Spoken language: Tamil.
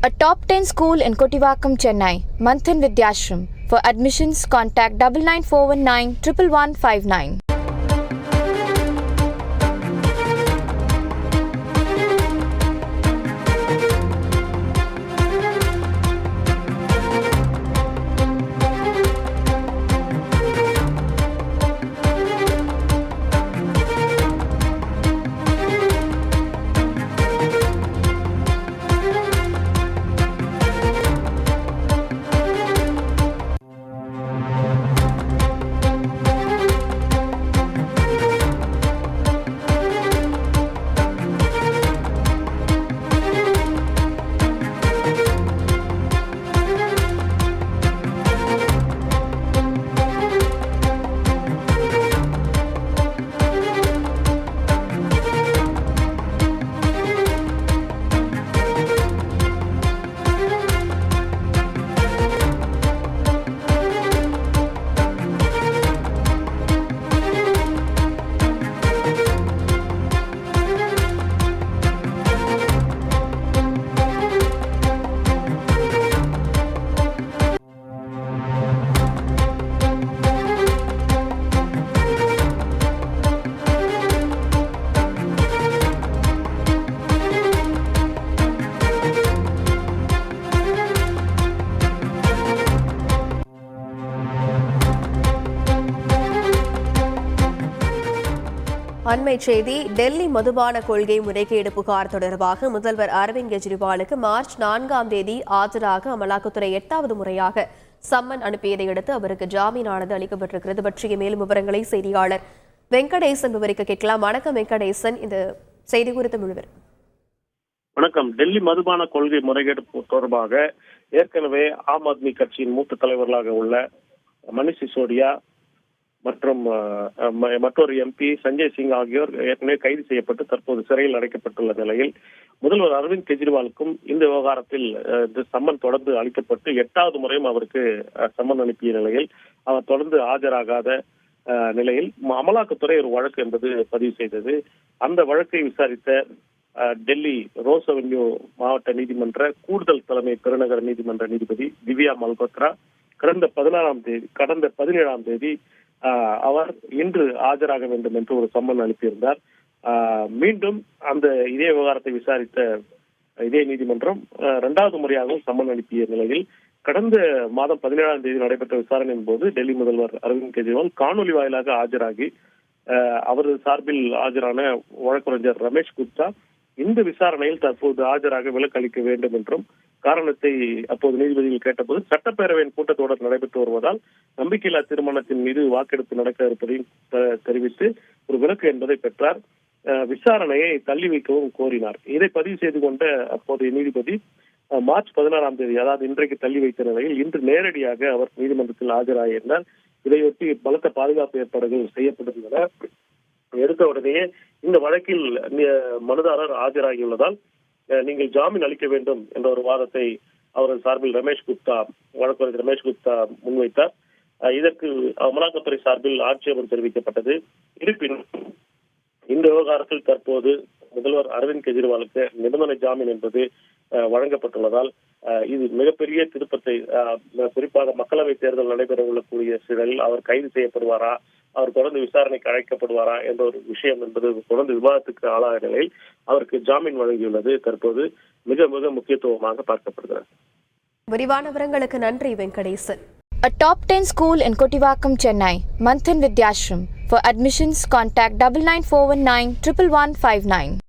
A top 10 school in Kottivakkam, Chennai, Manthan Vidyashram. For admissions, contact 99419 11159. அண்மை செய்தி டெல்லி மதுபான கொள்கை முறைகேடு புகார் தொடர்பாக முதல்வர் அரவிந்த் கெஜ்ரிவாலுக்கு மார்ச் 4ஆம் தேதி ஆஜராக அமலாக்கத்துறை 8வது முறையாக சம்மன் அனுப்பியதை அடுத்து அவருக்கு ஜாமீனானது அளிக்கப்பட்டிருக்கிறது. பற்றிய மேலும் விவரங்களை செய்தியாளர் வெங்கடேசன் விவரிக்க கேட்கலாம். வணக்கம் வெங்கடேசன், இந்த செய்தி குறித்த முழுவர். வணக்கம். டெல்லி மதுபான கொள்கை முறைகேடு தொடர்பாக ஏற்கனவே ஆம் ஆத்மி கட்சியின் மூத்த தலைவர்களாக உள்ள மணிஷ் சிசோடியா மற்றும் மற்றொரு எம்பி சஞ்சய் சிங் ஆகியோர் ஏற்கனவே கைது செய்யப்பட்டு தற்போது சிறையில் அடைக்கப்பட்டுள்ள நிலையில் முதல்வர் அரவிந்த் கெஜ்ரிவாலுக்கும் இந்த விவகாரத்தில் சம்மன் தொடர்ந்து அளிக்கப்பட்டு 8வது முறையும் அவருக்கு சம்மன் அனுப்பிய நிலையில் அவர் தொடர்ந்து ஆஜராகாத நிலையில் அமலாக்கத்துறை ஒரு வழக்கு என்பது பதிவு செய்தது. அந்த வழக்கை விசாரித்த டெல்லி ரோஸ் அவென்யூ மாவட்ட நீதிமன்ற கூடுதல் தலைமை பெருநகர நீதிமன்ற நீதிபதி திவ்யா மல்கோத்ரா கடந்த 17ஆம் தேதி அவர் இன்று ஆஜராக வேண்டும் என்று ஒரு சம்மன் அனுப்பியிருந்தார். மீண்டும் இதே விவகாரத்தை விசாரித்த இதே நீதிமன்றம் 2வது முறையாகவும் சம்மன் அனுப்பிய நிலையில் கடந்த மாதம் 17ஆம் தேதி நடைபெற்ற விசாரணையின் போது டெல்லி முதல்வர் அரவிந்த் கெஜ்ரிவால் காணொலி வாயிலாக ஆஜராகி அவரது சார்பில் ஆஜரான வழக்கறிஞர் ரமேஷ் குப்தா இந்த விசாரணையில் தற்போது ஆஜராக விலக்கு அளிக்க வேண்டும் என்றும் காரணத்தை அப்போது நீதிபதிகள் கேட்டபோது சட்டப்பேரவையின் கூட்டத்தொடர் நடைபெற்று வருவதால் நம்பிக்கையில்லா தீர்மானத்தின் மீது வாக்கெடுப்பு நடக்க இருப்பதையும் தெரிவித்து ஒரு விலக்கு என்பதை பெற்றார். விசாரணையை தள்ளி வைக்கவும் கோரினார். இதை பதிவு செய்து கொண்ட அப்போதைய நீதிபதி மார்ச் 16ஆம் தேதி, அதாவது இன்றைக்கு தள்ளி வைத்த நிலையில் இன்று நேரடியாக அவர் நீதிமன்றத்தில் ஆஜராகியிருந்தார். இதையொட்டி பலத்த பாதுகாப்பு ஏற்பாடுகள் செய்யப்பட்டிருந்தன. எடுத்த உடனேயே இந்த வழக்கில் மனுதாரர் ஆஜராகியுள்ளதால் நீங்கள் ஜாமீன் அளிக்க வேண்டும் என்ற ஒரு வாதத்தை அவரது சார்பில் வழக்கறிஞர் ரமேஷ் குப்தா முன்வைத்தார். இதற்கு அமலாக்கத்துறை சார்பில் ஆட்சேபம் தெரிவிக்கப்பட்டது. இருப்பினும் இந்த விவகாரத்தில் தற்போது முதல்வர் அரவிந்த் கெஜ்ரிவாலுக்கு நிபந்தனை ஜாமீன் என்பது வழங்கப்பட்டுள்ளதால் இது மிகப்பெரிய திருப்பத்தை, குறிப்பாக மக்களவை தேர்தல் நடைபெற உள்ளக்கூடிய சூழலில் அவர் கைது செய்யப்படுவாரா, அவர் தொடர்ந்து விசாரணைக்கு அழைக்கப்படுவாரா என்ற ஒரு விஷயம் என்பது தொடர்ந்து விவாதத்துக்கு ஆளாக நிலையில் அவருக்கு ஜாமீன் வழங்கியுள்ளது தற்போது மிக மிக முக்கியத்துவமாக பார்க்கப்படுகிறது. விரிவான விவரங்களுக்கு நன்றி Venkatesan. A top 10 school in Kottivakkam, Chennai, Manthan Vidyashram. For admissions, contact 99419 11159.